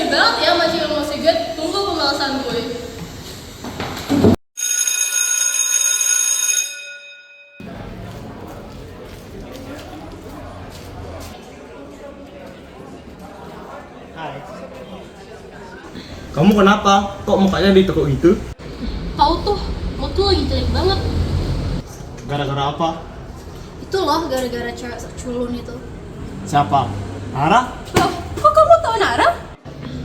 banget ya masih emosi gue. Tunggu pembalasan gue. Hai. Kamu kenapa? Kok mukanya ditekuk gitu? Tahu tuh, lo tuh lagi jelek banget. Gara-gara apa? Itu loh gara-gara cewek culun itu. Siapa? Nara? Loh, kok kamu tahu Nara?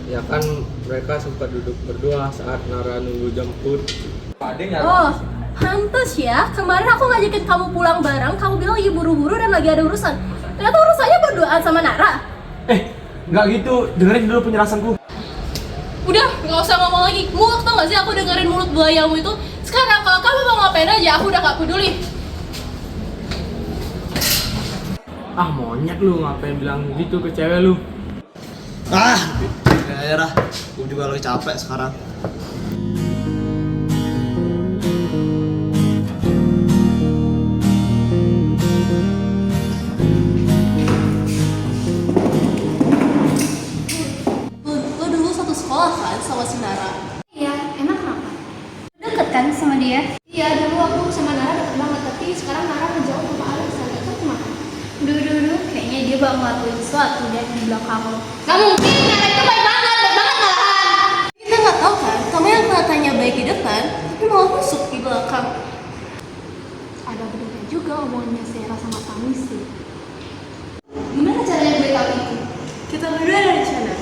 Ya kan mereka sempat duduk berdua saat Nara nunggu jemput. Oh, pantes ya. Kemarin aku ngajakin kamu pulang bareng, kamu bilang lagi buru-buru dan lagi ada urusan. Ternyata urusannya berduaan sama Nara. Nggak gitu. Dengerin dulu penjelasanku. Udah, nggak usah ngomong lagi. Muak tau nggak sih aku dengerin mulut buayamu itu. Sekarang kalau kamu mau ngapain aja, aku udah nggak peduli. Ah monyet lu, ngapain bilang gitu ke cewek lu? Daerah. Aku juga lagi capek sekarang. Lo dulu satu sekolah kan sama si Nara? Iya, emang kenapa? Deket kan sama dia? Iya, dulu aku sama Nara deket banget, tapi sekarang Nara ngejauh sama Alex. Gak tau kemana. Duh, kayaknya dia bakal ngelakuin sesuatu deh di belakang lo. Gak mungkin, Nara itu baik banget malahan. Kita nggak tahu kan, kamu yang kelihatannya baik di depan, tapi malah busuk di belakang. Ada benernya juga omongannya Sera sama Tami sih. Gimana caranya gue tahu itu? Kita berdua ada di sana.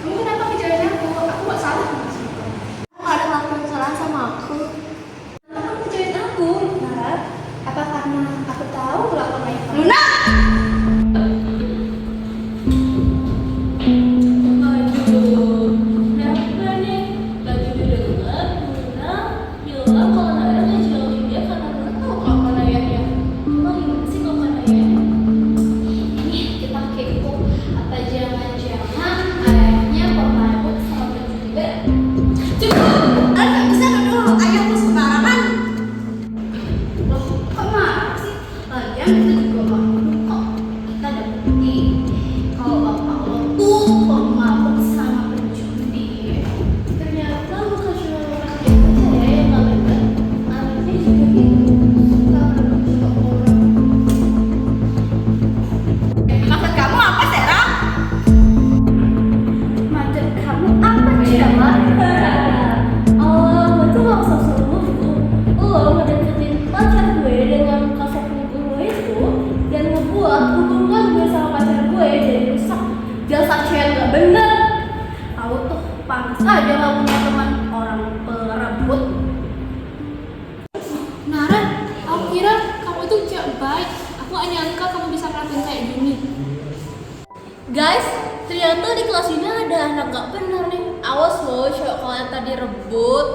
Kamu kenapa ngejalan aku? Aku gak salah sama kamu. Kamu ada ngelakuin kesalahan sama aku. Kenapa kamu ngejalan aku, Nara? Apa karena aku tahu kelakuan ayah kamu? Luna! Aduh, kenapa nih? Lagi didengar Luna bilang kalau Nara ngejauhin dia karena Luna tahu kelakuan ayahnya. Emang gimana sih kelakuan ayahnya? Ini kita kepo. Apa jangan-jangan ayahnya pemabuk sama penjual? Cukup! Nggak bisa nuduh ayahku sembarangan. Loh, kok marah sih? Lagian kita juga gak nuduh kok. Kita ada bukti kalau bapak lo tuh pemabuk sama penjudi. Ternyata bukan cuma orang biasa ya yang nggak benar. Anaknya juga gitu. Suka menuduh orang. Maksud kamu apa, Sera? Macet kamu apa coba? Oh, lo tuh nggak usah suruh lo ngedeketin pacar gue dengan konsep nipu lo itu dan ngebuat hubungan gue sama pacar gue jadi rusak. Jasa cewek nggak bener. Tahu tuh pantas aja nggak punya teman orang perebut. Nara, aku kira kamu itu cewek baik. Aku gak nyangka kamu bisa ngelakuin kayak gini. Guys, ternyata di kelas ini ada anak gak bener nih. Awas lo, cewek kalian tadi rebut.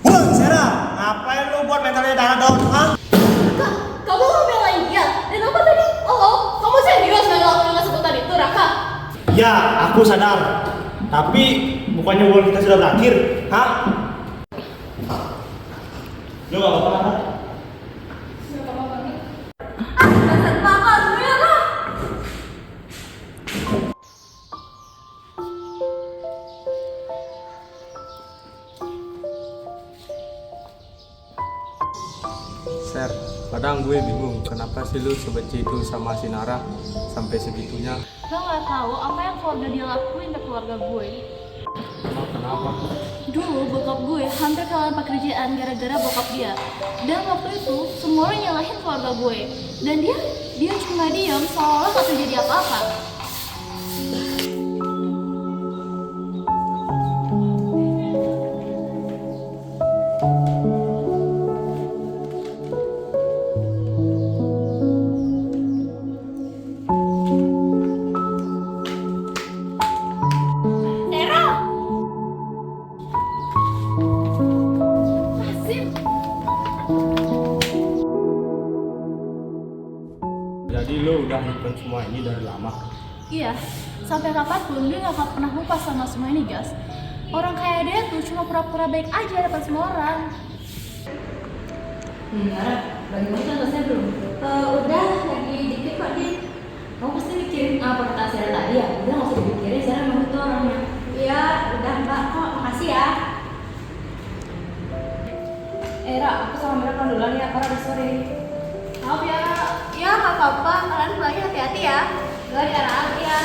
Woi, Sera, ngapain lu buat mentalnya Dara down? Hah? Kak, kamu mau belain dia? Dan apa tadi? Oh, kamu serius nggak ngelakuin dengan sebutan itu, Raka? Ya, aku sadar. Tapi bukannya hubungan kita sudah berakhir, hah? Lu gak apa-apa, Nara? Dasar bakal merah. Ser, kadang gue bingung kenapa sih lu sebenci itu sama si Nara sampai segitunya. Lo nggak tahu apa yang keluarga dia lakuin ke keluarga gue. Emang kenapa? Dulu bokap gue hampir kehilangan pekerjaan gara-gara bokap dia. Dan waktu itu semua orang nyalahin keluarga gue. Dan dia cuma diam seolah nggak terjadi apa-apa. Jadi lo udah nyimpen semua ini dari lama. Iya, sampai kapanpun dia gak akan pernah lupa sama semua ini, Gas. Orang kayak dia tuh cuma pura-pura baik aja depan semua orang. Nara, bagaimana selesai belum? Udah, lagi dikit kok, Din. Kamu pasti mikirin apa kata Sarah tadi ya? Udah nggak usah dipikirin, Sarah emang itu orangnya. Iya, udah Mbak kok, makasih ya. Ra, aku sama mereka duluan ya, karena udah sore. Maaf ya, ya nggak apa-apa, kalian pulangnya hati-hati ya. Gue di arah ya.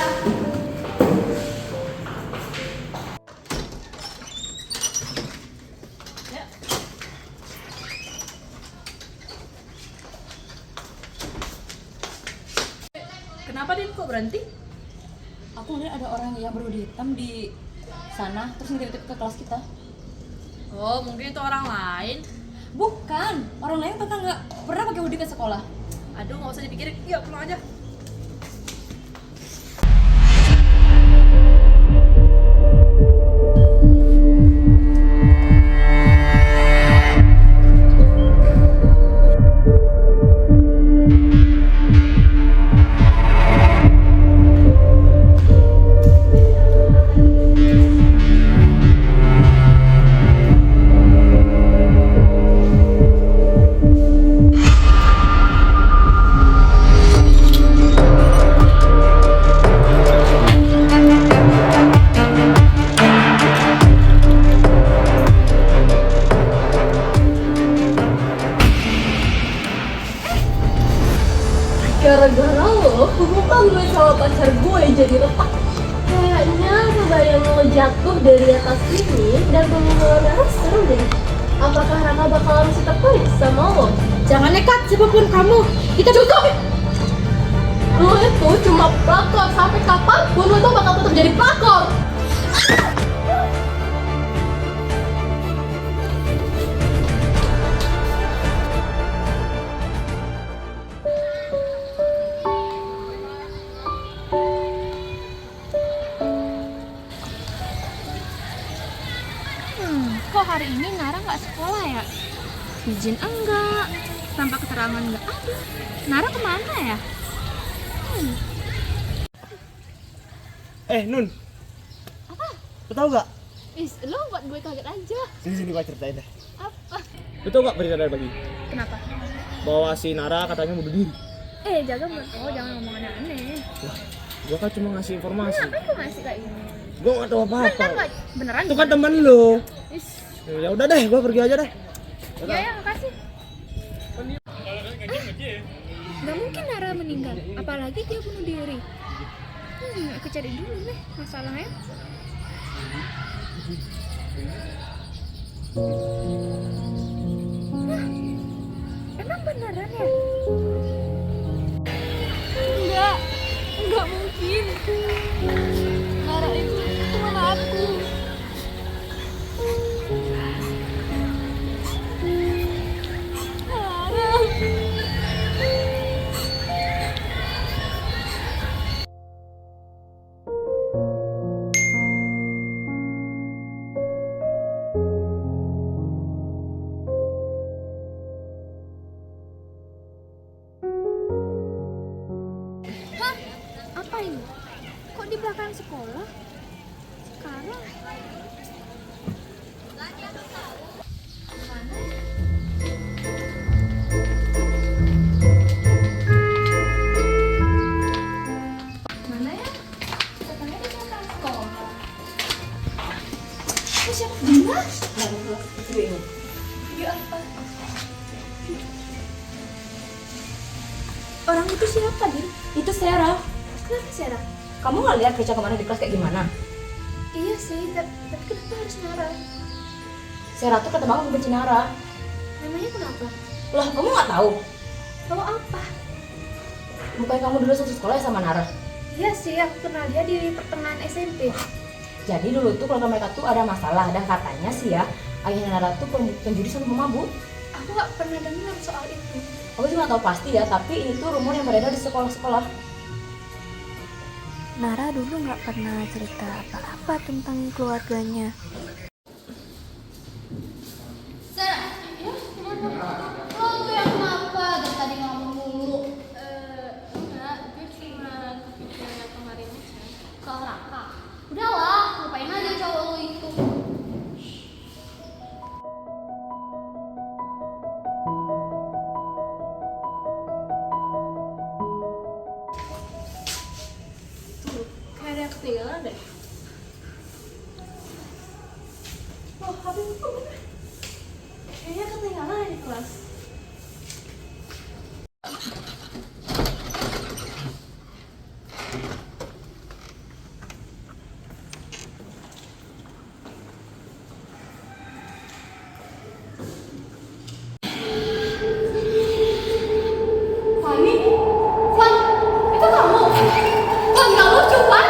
Kenapa Din kok berhenti? Aku ngeliat ada orang yang berhoodie hitam di sana, terus ngintip ke kelas kita. Oh, mungkin itu orang lain. Bukan, orang lain bahkan nggak pernah pakai hoodie ke sekolah. Aduh, nggak usah dipikirin. Yuk, pulang aja. Gara-gara lo, hubungan gue sama pacar gue jadi retak. Kayaknya kebayang lo jatuh dari atas ini dan pengumuman darah seru deh. Apakah Raka bakalan masih tertarik sama lo? Jangan nekat, siapapun kamu. Kita cukup! Lo itu cuma pelakor, sampai kapanpun lo tuh bakal tetap jadi pelakor. Kok hari ini Nara nggak sekolah ya? Izin enggak, tanpa keterangan nggak ada. Nara kemana ya? Nun. Apa? Lo tau gak? Is, lo buat gue kaget aja. Sini gua ceritain deh. Apa? Lo tau gak berita dari pagi? Kenapa? Bahwa si Nara katanya bunuh diri. Jaga mulut lo, jangan ngomong aneh-aneh. Lah, gua kan cuma ngasih informasi. Kenapa kok ngasih kayak gini? Gua gak tahu apa-apa. Beneran? Itu kan temen lo. Is, Ya udah deh, gua pergi aja deh. ya makasih. Gak mungkin Nara meninggal, apalagi dia bunuh diri. Aku cari dulu nih masalahnya. Hah? Emang beneran ya? Enggak mungkin. Nara itu teman aku. Apa ini? Kok di belakang sekolah? Sekarang? Mana ya? Katanya di belakang sekolah. Oh, siapa? Dina? Dia apa? Orang itu siapa, Din? Itu Sarah. Kenapa Sarah? Kamu nggak lihat Keisha kemana di kelas kayak gimana? Iya sih, tapi kenapa harus Nara? Sarah tuh kata banget benci Nara. Namanya kenapa? Lah, kamu nggak tahu? Tahu apa? Bukannya kamu dulu satu sekolah ya sama Nara? Iya sih, aku kenal dia di pertengahan SMP. Jadi dulu tuh keluarga mereka tuh ada masalah dan katanya sih ya ayahnya Nara tuh penjudi sama pemabuk. Aku nggak pernah dengar soal itu. Aku juga nggak tahu pasti ya, tapi ini tuh rumor yang beredar di sekolah-sekolah. Nara dulu nggak pernah cerita apa-apa tentang keluarganya. Sarah, ya, lo tuh yang kenapa dari tadi ngomong mulu? ketinggalan deh. Oh, HP-ku kemana? Kayaknya ketinggalan di kelas. Fani? Fan, itu kamu? Fan, gak lucu, Fan.